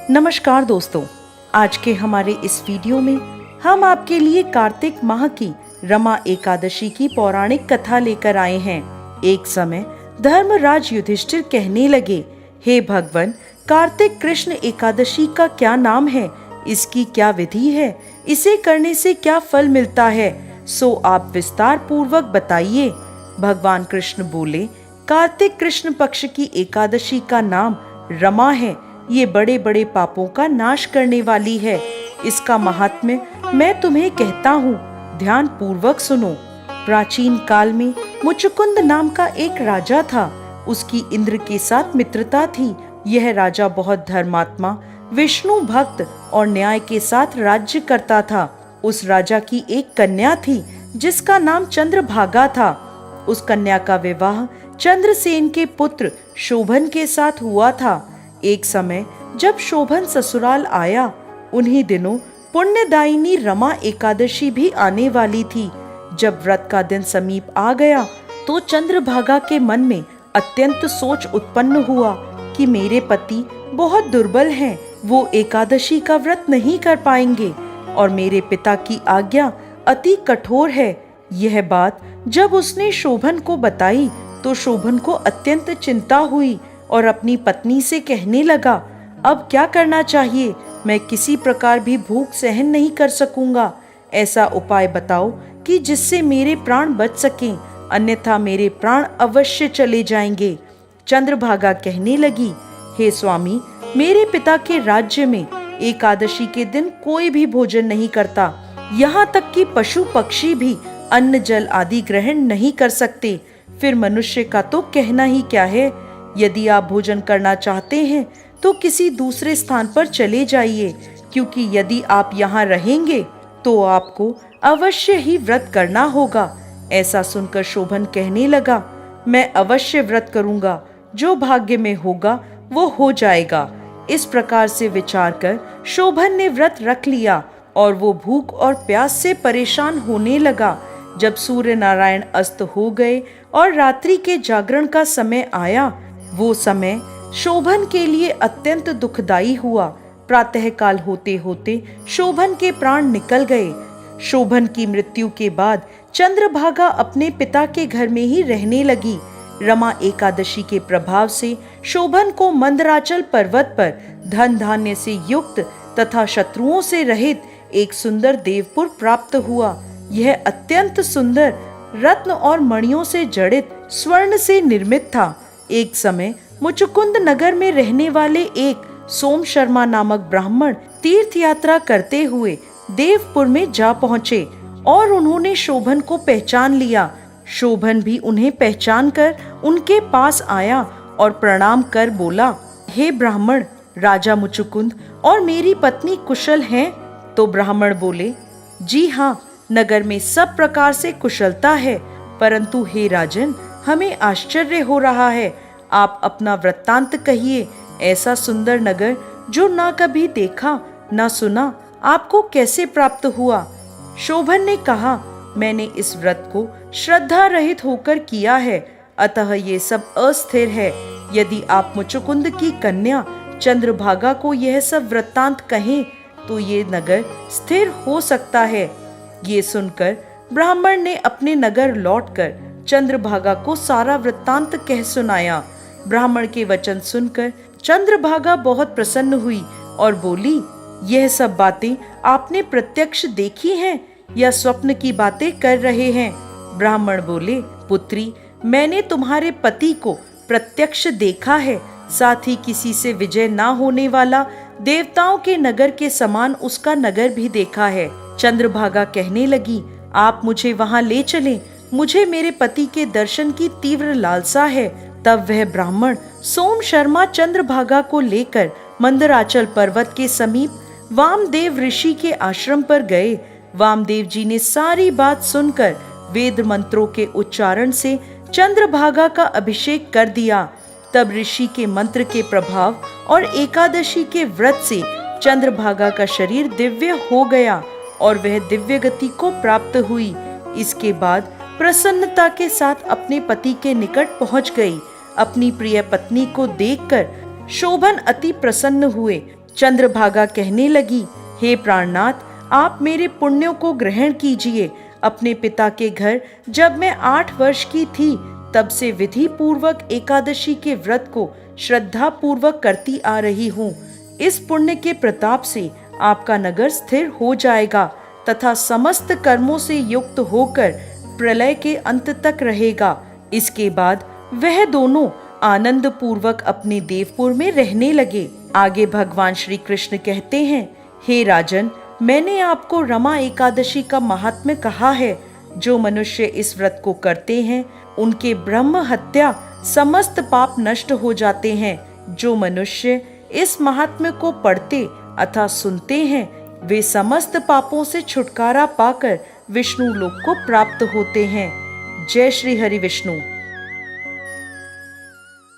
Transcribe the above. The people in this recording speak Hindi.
नमस्कार दोस्तों, आज के हमारे इस वीडियो में हम आपके लिए कार्तिक माह की रमा एकादशी की पौराणिक कथा लेकर आए हैं। एक समय धर्मराज युधिष्ठिर कहने लगे, हे भगवान, कार्तिक कृष्ण एकादशी का क्या नाम है, इसकी क्या विधि है, इसे करने से क्या फल मिलता है, सो आप विस्तार पूर्वक बताइए। भगवान कृष्ण बोले, कार्तिक कृष्ण पक्ष की एकादशी का नाम रमा है। ये बड़े बड़े पापों का नाश करने वाली है। इसका महात्म्य मैं तुम्हें कहता हूँ, ध्यान पूर्वक सुनो। प्राचीन काल में मुचुकुंद नाम का एक राजा था। उसकी इंद्र के साथ मित्रता थी। यह राजा बहुत धर्मात्मा, विष्णु भक्त और न्याय के साथ राज्य करता था। उस राजा की एक कन्या थी जिसका नाम चंद्रभागा था। उस कन्या का विवाह चंद्रसेन के पुत्र शोभन के साथ हुआ था। एक समय जब शोभन ससुराल आया, उन्हीं दिनों पुण्यदायिनी रमा एकादशी भी आने वाली थी। जब व्रत का दिन समीप आ गया तो चंद्रभागा के मन में अत्यंत सोच उत्पन्न हुआ कि मेरे पति बहुत दुर्बल हैं, वो एकादशी का व्रत नहीं कर पाएंगे और मेरे पिता की आज्ञा अति कठोर है। यह बात जब उसने शोभन को बताई तो शोभन को अत्यंत चिंता हुई और अपनी पत्नी से कहने लगा, अब क्या करना चाहिए, मैं किसी प्रकार भी भूख सहन नहीं कर सकूंगा। ऐसा उपाय बताओ कि जिससे मेरे प्राण बच सकें, अन्यथा मेरे प्राण अवश्य चले जाएंगे। चंद्रभागा कहने लगी, हे स्वामी, मेरे पिता के राज्य में एकादशी के दिन कोई भी भोजन नहीं करता। यहाँ तक कि पशु पक्षी भी अन्न जल आदि ग्रहण नहीं कर सकते। फिर मनुष्य का तो कहना ही क्या है। यदि आप भोजन करना चाहते हैं तो किसी दूसरे स्थान पर चले जाइए, क्योंकि यदि आप यहाँ रहेंगे तो आपको अवश्य ही व्रत करना होगा। ऐसा सुनकर शोभन कहने लगा, मैं अवश्य व्रत करूंगा, जो भाग्य में होगा वो हो जाएगा। इस प्रकार से विचार कर शोभन ने व्रत रख लिया और वो भूख और प्यास से परेशान होने लगा। जब सूर्य नारायण अस्त हो गए और रात्रि के जागरण का समय आया, वो समय शोभन के लिए अत्यंत दुखदायी हुआ। प्रातःकाल होते होते शोभन के प्राण निकल गए। शोभन की मृत्यु के बाद चंद्रभागा अपने पिता के घर में ही रहने लगी। रमा एकादशी के प्रभाव से शोभन को मंदराचल पर्वत पर धन धान्य से युक्त तथा शत्रुओं से रहित एक सुंदर देवपुर प्राप्त हुआ। यह अत्यंत सुंदर रत्न और मणियों से जड़ित स्वर्ण से निर्मित था। एक समय मुचुकुंद नगर में रहने वाले एक सोम शर्मा नामक ब्राह्मण तीर्थ यात्रा करते हुए देवपुर में जा पहुंचे और उन्होंने शोभन को पहचान लिया। शोभन भी उन्हें पहचान कर उनके पास आया और प्रणाम कर बोला, हे ब्राह्मण, राजा मुचुकुंद और मेरी पत्नी कुशल हैं? तो ब्राह्मण बोले, जी हाँ, नगर में सब प्रकार से कुशलता है, परंतु हे राजन, हमें आश्चर्य हो रहा है। आप अपना वृत्तांत कहिए। ऐसा सुंदर नगर जो ना कभी देखा ना सुना, आपको कैसे प्राप्त हुआ? शोभन ने कहा, मैंने इस व्रत को श्रद्धा रहित होकर किया है, अतः ये सब अस्थिर है। यदि आप मुचुकुंद की कन्या चंद्रभागा को यह सब वृत्तांत कहें तो ये नगर स्थिर हो सकता है। ये सुनकर ब्राह्मण ने अपने नगर लौटकर चंद्रभागा को सारा वृत्तांत कह सुनाया। ब्राह्मण के वचन सुनकर चंद्रभागा बहुत प्रसन्न हुई और बोली, यह सब बातें आपने प्रत्यक्ष देखी हैं या स्वप्न की बातें कर रहे हैं? ब्राह्मण बोले, पुत्री, मैंने तुम्हारे पति को प्रत्यक्ष देखा है, साथ ही किसी से विजय ना होने वाला देवताओं के नगर के समान उसका नगर भी देखा है। चंद्रभागा कहने लगी, आप मुझे वहां ले चलें, मुझे मेरे पति के दर्शन की तीव्र लालसा है। तब वह ब्राह्मण सोम शर्मा चंद्रभागा को लेकर मंदराचल पर्वत के समीप वामदेव ऋषि के आश्रम पर गए। वामदेव जी ने सारी बात सुनकर वेद मंत्रों के उच्चारण से चंद्रभागा का अभिषेक कर दिया। तब ऋषि के मंत्र के प्रभाव और एकादशी के व्रत से चंद्रभागा का शरीर दिव्य हो गया और वह दिव्य गति को प्राप्त हुई। इसके बाद प्रसन्नता के साथ अपने पति के निकट पहुंच गई। अपनी प्रिय पत्नी को देखकर शोभन अति प्रसन्न हुए। चंद्रभागा कहने लगी, हे प्राणनाथ, आप मेरे पुण्यों को ग्रहण कीजिए। अपने पिता के घर जब मैं 8 वर्ष की थी तब से विधि पूर्वक एकादशी के व्रत को श्रद्धा पूर्वक करती आ रही हूँ। इस पुण्य के प्रताप से आपका नगर स्थिर हो जाएगा तथा समस्त कर्मों से युक्त होकर प्रलय के अंत तक रहेगा। इसके बाद वह दोनों आनंद पूर्वक अपने देवपुर में रहने लगे। आगे भगवान श्री कृष्ण कहते हैं, हे राजन, मैंने आपको रमा एकादशी का महात्म्य कहा है। जो मनुष्य इस व्रत को करते हैं उनके ब्रह्म हत्या समस्त पाप नष्ट हो जाते हैं। जो मनुष्य इस महात्म्य को पढ़ते अथवा सुनते हैं वे समस्त पापों से छुटकारा पाकर विष्णु लोक को प्राप्त होते हैं। जय श्री हरि विष्णु।